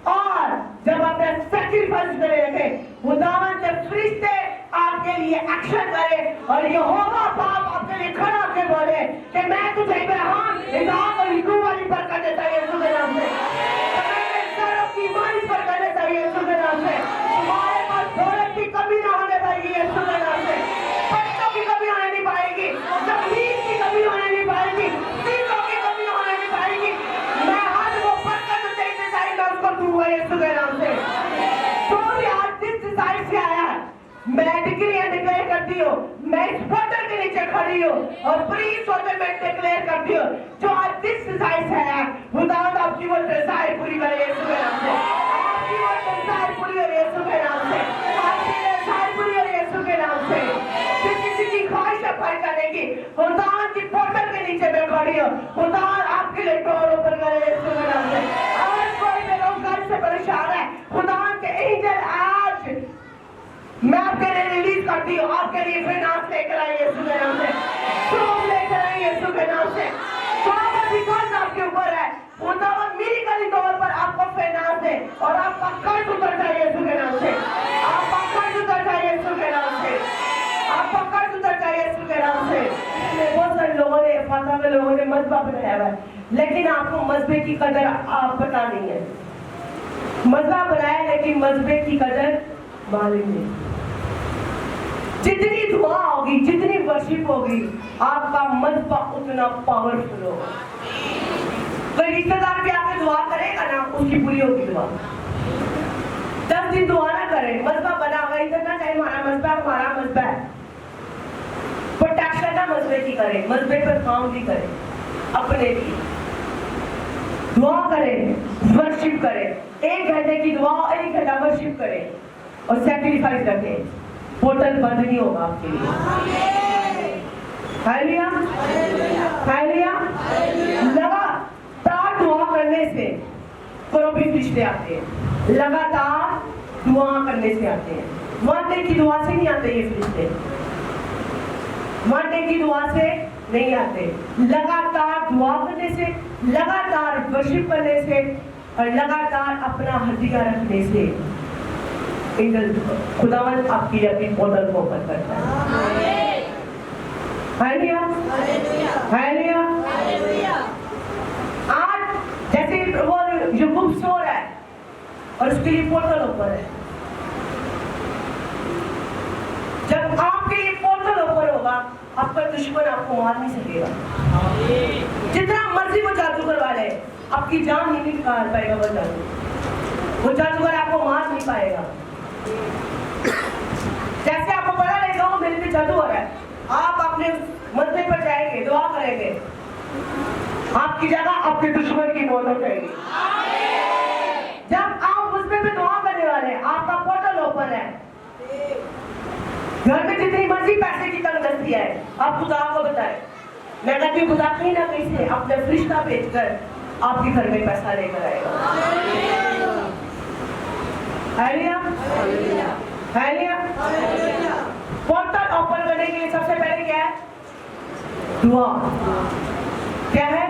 और जब अपने सैक्रिफाइस करने लगे, खुदावन के फरिश्ते आपके लिए एक्शन करे और यहोवा बाप आपके लिए खड़ा होकर बोले कि मैं तुझे इब्राहिम, इसहाक और याकूब वाली बरकत देता है यीशु के नाम से। तुम्हारे सरों की मालिश बरकत देता है यीशु के नाम से। तुम्हारे पास दौलत की कमी ना होने पाएगी यीशु के नाम से। बच्चों की कमी होने नहीं पाएगी, जमीन की कमी होने नहीं पाएगी, चीजों की कमी होने नहीं पाएगी। मैं हर वो बरकत देने चाहिए उसको दूंगा यीशु के नाम से। जो भी आज जिस साइड से आया है, मैं डिक्लेयर करती हूँ, मैं इस पोर्टल के नीचे खड़ी हूँ और प्रीस होते मैं डिक्लेयर करती हूँ, जो आज जिस साइड से आया, खुदावंद आपकी वो डिजायर पूरी करे यीशु के नाम से। आपकी वो डिजायर पूरी हो यीशु के नाम से। आपकी डिजायर पूरी हो यीशु के नाम से। किसी की ख्वाहिश है पार करने की, खुदावंद की पोर्टल के नीचे मैं खड़ी हूँ, खुदावंद आपके लिए डोर ओपन करे यीशु के नाम से। आज कोई बेरोजगारी से परेशान है, खुदावंद के एंजल आज मैं आपके लिए रिलीज करती हूँ, आपके लिए फाइनेंस लेकर आई यीशु के नाम से, शोभ लेकर आई यीशु के नाम से। खुदावंद विकास आपके ऊपर है, खुदावंद मिरेकल के तौर पर आपको फाइनेंस है और आपका कर्ज उतर जाए यीशु के नाम से। आपका कर्ज उतर जाए यीशु के नाम से। आपका कर्ज उतर जाए यीशु के नाम से। बहुत सारे लोगों ने, फाता में लोगों ने मजबा बनाया हुआ है, लेकिन आपको मजबे की कदर आप पता नहीं है। मजबा बनाया लेकिन मजबे की कदर मालूम नहीं। जितनी दुआ होगी, जितनी वर्शिप होगी, आपका मजबा उतना पावरफुल होगा। कोई रिश्तेदार भी आके दुआ करेगा ना, उसकी पूरी होगी दुआ। 10 दिन दुआ ना करे, मजबा बना हुआ, इधर ना चाहे हमारा मजबा है। प्रोटेक्शन ना मजबे की करे, मजबे पर काम भी करे, अपने भी दुआ करे, वर्शिप करे। 1 घंटे की दुआ, 1 घंटा वर्शिप करे और सैक्रिफाइस रखे। पोर्टल बंद नहीं होगा आपके लिए। Hallelujah, hallelujah. लगातार दुआ करने से करोड़ों रिश्ते आते हैं, लगातार दुआ करने से आते हैं। 1 डे की दुआ से नहीं आते ये रिश्ते, 1 डे की दुआ से नहीं आते। लगातार दुआ करने से, लगातार वर्शिप करने से और लगातार अपना हदिया रखने से खुदावंद आपकी अपनी पोर्टल को ओपन करता है। Hallelujah, hallelujah. आज जैसे वो याकूब सो रहा है और उसके लिए पोर्टल ओपन है। जब आपके लिए पोर्टल ओपन होगा, आपका दुश्मन आपको मार नहीं सकेगा। जितना मर्जी वो जादू करवा ले, आपकी जान नहीं निकाल पाएगा वो जादू। वो जादूगर आपको मार नहीं पाएगा। जैसे आपको पता लगेगा वो मेरे पे जादू हो रहा है, आप अपने मसले पर जाएंगे, दुआ करेंगे, आपकी जगह आपके दुश्मन की मौत हो जाएगी। जब आप मुझे पे दुआ करने वाले हैं, आपका पोर्टल ओपन है। घर में जितनी मर्जी पैसे की तंगदस्ती है, आप खुदा को बताएं। मैं कहती हूँ खुदा कहीं ना कहीं से अपने फरिश्ता भेजकर आपके घर में पैसा लेकर आएगा। Hallelujah, hallelujah. पोर्टल ओपन करने के लिए सबसे पहले क्या है? दुआ। क्या है?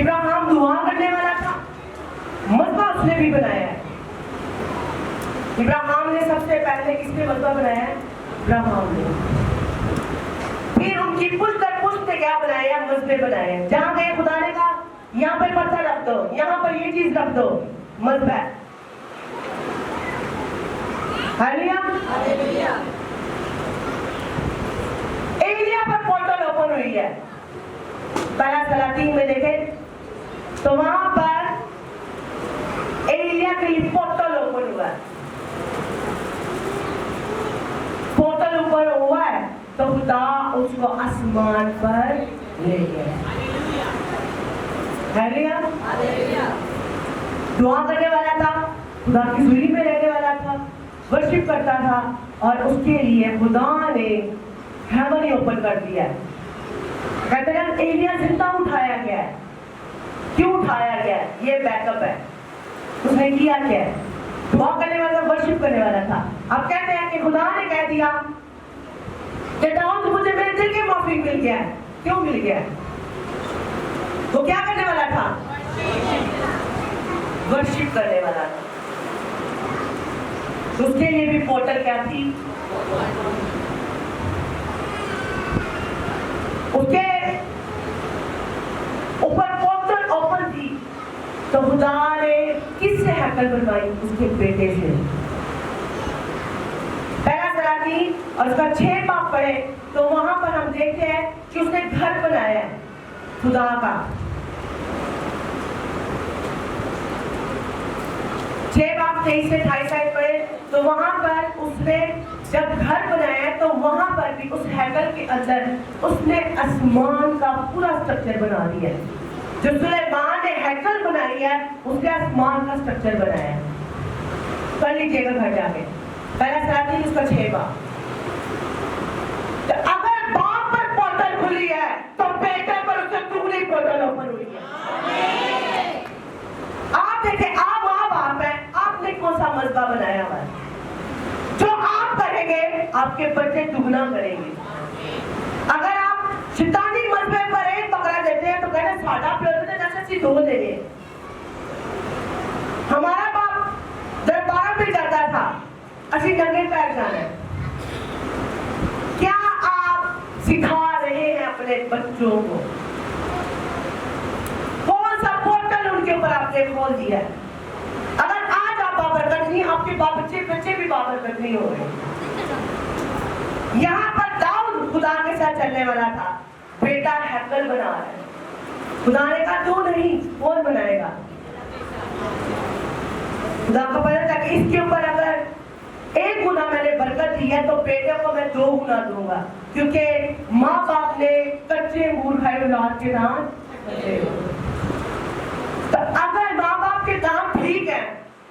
इब्राहिम दुआ करने वाला था, मजबा उसने भी बनाया है। इब्राहिम ने सबसे पहले किसने मजबा बनाया है? इब्राहिम ने। फिर उनकी पुश्त ने क्या बनाया? मजबे बनाए। जहां गए खुदा ने कहा यहाँ पर पत्थर रख दो, यहाँ पर ये चीज रख दो, मजबा। हालेलुया। एलिया पर पोर्टल ओपन हुई है। पहला सलातीन में देखें तो वहां पर एलिया के लिए पोर्टल ओपन हुआ है। पोर्टल ओपन हुआ है तो खुदा उसको आसमान पर ले गया। हालेलुया। दुआ करने वाला था, खुदा की हुजूरी में रहने वाला था, वर्शिप करता था और उसके लिए खुदा ने हेवन ही ओपन कर दिया। कहते हैं एलिया जिंदा उठाया गया है। क्यों उठाया गया? ये बैकअप है। उसने किया क्या? दुआ करने वाला, वर्शिप करने वाला था। अब कहते हैं कि खुदा ने कह दिया कि दाऊद मुझे मेरे दिल की माफी भी मिल गया। क्यों मिल गया? वो क्या करने वाला था? वर्शिप करने वाला था। उसके लिए भी पोर्टल क्या थी? उसके ऊपर पोर्टल ओपन थी। तो खुदा ने किससे हैकल बनवाई? उसके बेटे से। पहला सलाती और उसका 6 बाब पढ़े तो वहां पर हम देखते हैं कि उसने घर बनाया है खुदा का। 6 बाब 23 से 28 आयत पढ़े तो वहां पर उसने जब घर बनाया तो वहां पर भी उस हैकल के अंदर उसने आसमान का पूरा स्ट्रक्चर बना दिया। जो सुलेमान ने हैकल बनाई है उसने आसमान का स्ट्रक्चर बनाया। कर लीजिएगा घर जाके पहला सलाती उसका 6 बाब। तो अगर बाप पर पोर्टल खुली है तो बेटे पर उससे दुगनी पोर्टल ओपन हुई है। आप देखें, आप माँ बाप है, आपने कौन सा मजबा बनाया हुआ है? जो आप करेंगे आपके बच्चे दुगना करेंगे। अगर आप शैतानी मजबे पर एक पकड़ा देते हैं तो कहते हैं साडा प्यो ने जैसे सी दो दे दिए। हमारा बाप दरबार में जाता था, असि नंगे पैर जाना है। क्या आप सिखा रहे हैं अपने बच्चों को? कौन सा पोर्टल उनके ऊपर आपने खोल दिया है? अगर आज आप बाबरकत नहीं, आपके बच्चे भी बाबरकत नहीं हो रहे। यहाँ पर दाऊद खुदा के साथ चलने वाला था, बेटा हैकल बना रहा है। खुदा ने कहा तू नहीं, कौन बनाएगा? खुदा को पता था कि इसके ऊपर अगर 1 गुना मैंने बरकत दी है तो बेटे को मैं 2 गुना दूंगा, क्योंकि माँ बाप ने कच्चे अंगूर खाए औलाद के दाम। तो अगर माँ बाप के दाम ठीक है,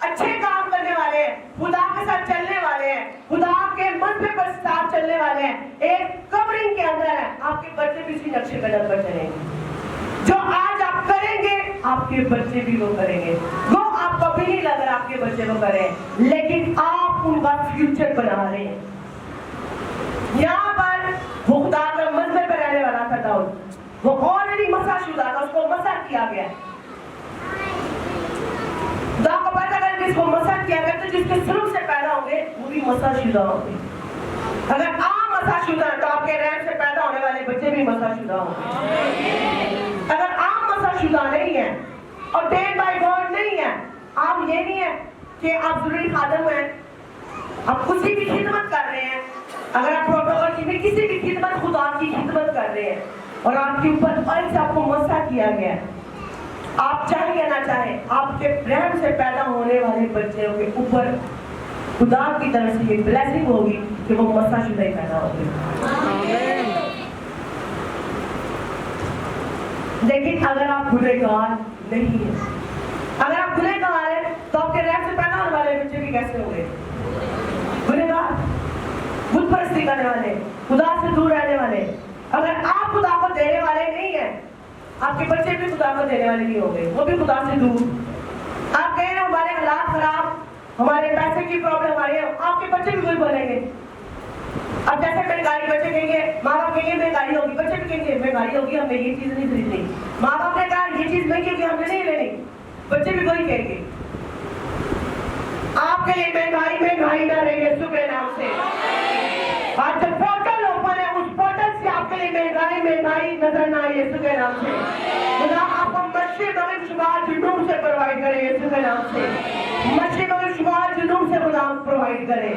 अच्छे काम करने वाले हैं, खुदा के साथ चलने वाले हैं, खुदा के मंदिर पर साथ चलने वाले हैं, एक कवरिंग के अंदर है, आपके बच्चे भी इसी नक्शे कदम पर चलेंगे। जो आज आप करेंगे आपके बच्चे भी वो करेंगे। वो आपको भी नहीं लग रहा आपके बच्चे वो करें, लेकिन आप उनका फ्यूचर बना रहे हैं। यहाँ पर वो खुदा का मंदिर पर रहने वाला था दाऊद, वो ऑलरेडी मसाशुदा था, उसको मसा किया गया। खुदा को पता अगर जिसको मसा किया गया तो जिसके शुरू से पैदा होंगे वो भी मसाशुदा होंगे। अगर आप मसाशुदा हैं तो आपके रहम से पैदा होने वाले बच्चे भी मसाशुदा होंगे। अगर आप मसाशुदा नहीं है और डेड बाय गॉड नहीं है, आप ये नहीं है कि आप जरूरी खादम हैं, आप किसी की खिदमत कर रहे हैं। अगर आप प्रोटोकॉल में किसी की खिदमत, खुदा की खिदमत कर रहे हैं और आपके ऊपर से आपको मसा किया गया, आप चाहे या ना चाहे आपके रहम से पैदा होने वाले बच्चों के ऊपर खुदा की तरफ से ये ब्लेसिंग होगी कि वो मसाशुदा ही पैदा होंगे। लेकिन अगर आप गुनहगार नहीं है, अगर आप गुनहगार हैं तो आपके रहम से पैदा होने वाले बच्चे भी कैसे होंगे? गुनहगार, बुत परस्ती करने वाले, खुदा से दूर रहने वाले। अगर आप खुदा को देने वाले नहीं है, आपके बच्चे भी खुदा को देने वाले नहीं होंगे, वो भी खुदा से दूर। आप कह रहे हैं हमारे हालात खराब, हमारे पैसे की प्रॉब्लम आ रही है, आपके बच्चे भी वही बोलेंगे। अब जैसे महंगाई, बच्चे कहेंगे, माँ बाप कहेंगे महंगाई होगी, बच्चे भी कहेंगे महंगाई होगी, हमने ये चीज नहीं खरीदनी। माँ बाप ने कहा ये चीज महंगी होगी, हमने नहीं लेनी, बच्चे भी वही कहेंगे। आपके लिए महंगाई महंगाई ना रहे यीशु के नाम से। आज जो पोर्टल ओपन है उस पोर्टल से आपके लिए महंगाई महंगाई नजर ना आए यीशु के नाम से। खुदा आपको मशीन और शुमार जुनून से प्रोवाइड करे यीशु के नाम से। मशीन और शुमार जुनून से खुदा प्रोवाइड करे।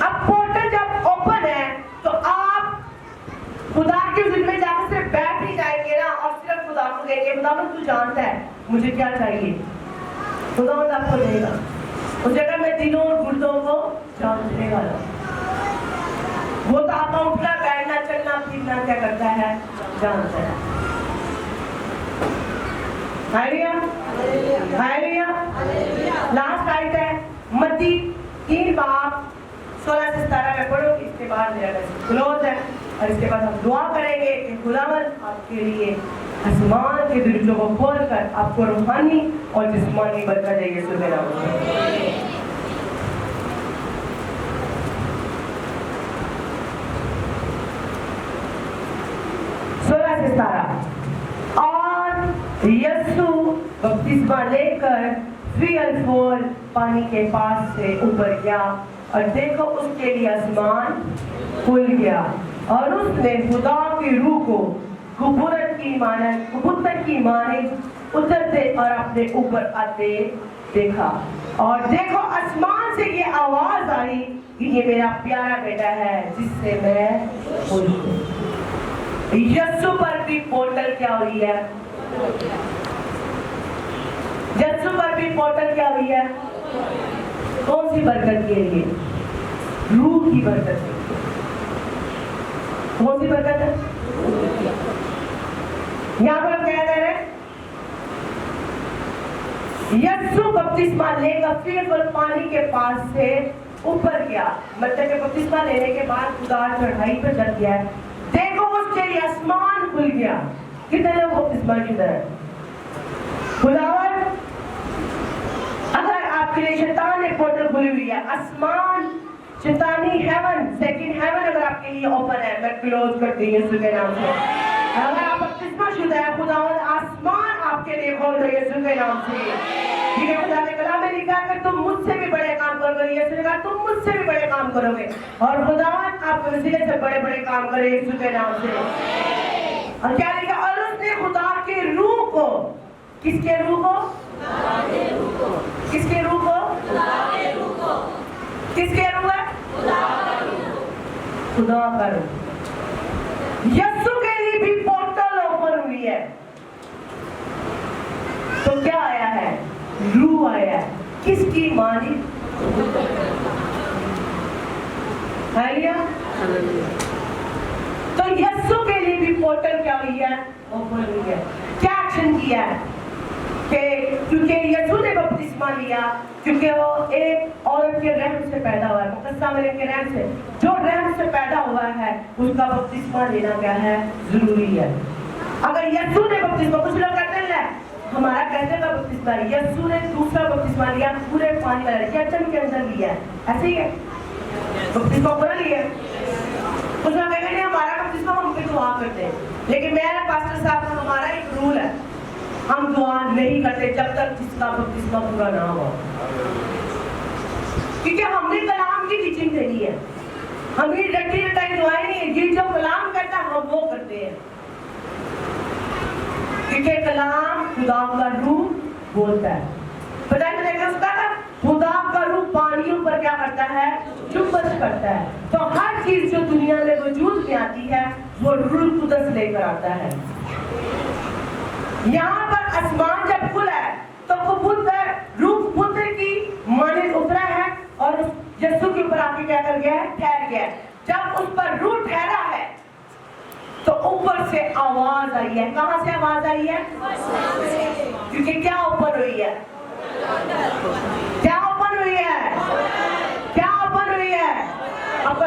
अब पोर्टल जब ओपन है तो आप खुदा के जिम्मे जाकर सिर्फ बैठ ही जाएंगे ना और सिर्फ खुदा को देंगे, खुदा तू जानता है मुझे क्या चाहिए, खुदा आपको देगा। उस जगह में दिलों और गुर्दों को जानने वाला, वो तो आपका उठना बैठना चलना फिरना क्या करता है जानता है। Hallelujah, hallelujah. लास्ट आयत है मत्ती 3 बाब 16 से 17 में पढ़ो, इसके बाद मेरा क्लोज है और इसके बाद हम दुआ करेंगे कि खुदावंद आपके लिए आसमान के दरवाजों को खोलकर आपको रूहानी और जिस्मानी बरकत दे यीशु के नाम में। यीशु बपतिस्मा लेकर फिर पानी के पास से ऊपर गया और देखो उसके लिए आसमान खुल गया और उसने खुदा की रूह को कबूतर की मानद उतरते और अपने ऊपर आते देखा। और देखो आसमान से ये आवाज आई कि ये मेरा प्यारा बेटा है जिससे मैं खुश हूं। यीशु पर भी पोर्टल क्या हुई है? यीशु पर भी पोर्टल क्या हुई है? कौन सी बरकत के लिए? रूह की बरकत। कौन सी बरकत है? यहाँ पर हम क्या कह रहे हैं? यीशु बपतिस्मा लेकर फिर पानी के पास से ऊपर गया। मतलब कि बपतिस्मा लेने के बाद खुदा चढ़ाई पर चढ़ गया। देखो उसके लिए आसमान खुल गया। कितने लोग बपतिस्मा की तरह? खुदावन अगर आपके लिए शैतान ने पोर्टल खुली हुई है, आसमान शैतानी हेवन, सेकंड हेवन अगर आपके लिए ओपन है, मैं क्लोज करती हूं यीशु के नाम से। अगर आप बपतिस्मा शुदा है, खुदावन आसमान आपके लिए खोल रही है यीशु के नाम से। ठीक है, खुदा ने कलाम में लिखा है कि तुम मुझसे भी बड़े काम करोगे। यीशु ने कहा तुम मुझसे भी बड़े काम करोगे और खुदावन आपके वसीले से बड़े बड़े काम करे यीशु के नाम से। और क्या लिखा? और उसने खुदा के रूह को, किसके रूह को? किसके रूह को? किसके रूह है? खुदा का रूह। यीशु के लिए भी पोर्टल ओपन हुई है। तो क्या आया है? रूह आया है। किसकी मानी? हालेलुया। तो यीशु के लिए भी पोर्टल क्या हुई है? ओपन हुई है। क्या एक्शन किया है? क्योंकि यीशु ने बपतिस्मा लिया, क्योंकि वो एक औरत के रहम से पैदा हुआ है, मुकद्दसा मरियम के रहम से, जो रहम से पैदा हुआ है उसका बपतिस्मा लेना क्या है? जरूरी है। अगर यीशु ने बपतिस्मा, कुछ लोग कहते हैं हमारा कैसे का बपतिस्मा, यीशु ने दूसरा बपतिस्मा लिया, पूरे पानी वाला किचन के अंदर लिया, ऐसे ही है बपतिस्मा पूरा लिया। कुछ लोग कहेंगे हमारा बपतिस्मा हम पे दुआ करते हैं, लेकिन मेरा पास्टर साहब का हमारा एक रूल है, हम दुआ नहीं करते जब तक जिसका बपतिस्मा पूरा ना हो। क्योंकि हमने कलाम की टीचिंग देनी है, हमें रटी रटाई दुआएं नहीं है, ये जो कलाम करता है हम वो करते हैं। क्योंकि कलाम खुदा का रूह बोलता है। पता है मैंने उसका खुदा का रूह पानियों पर क्या करता है? चुंबन करता है। तो हर चीज जो दुनिया में वजूद में आती है वो रूह कुदस लेकर आता है। यहाँ पर आसमान जब खुला है तो कबूतर रूह पुत्र की मानिद उतरा है और यीशु के ऊपर आके क्या कर गया है? ठहर गया है। जब उस पर रूह ठहरा है तो ऊपर से आवाज आई है। कहां से आवाज आई है? क्योंकि क्या ओपन हुई है? क्या ओपन हुई है? क्या ओपन हुई है? अब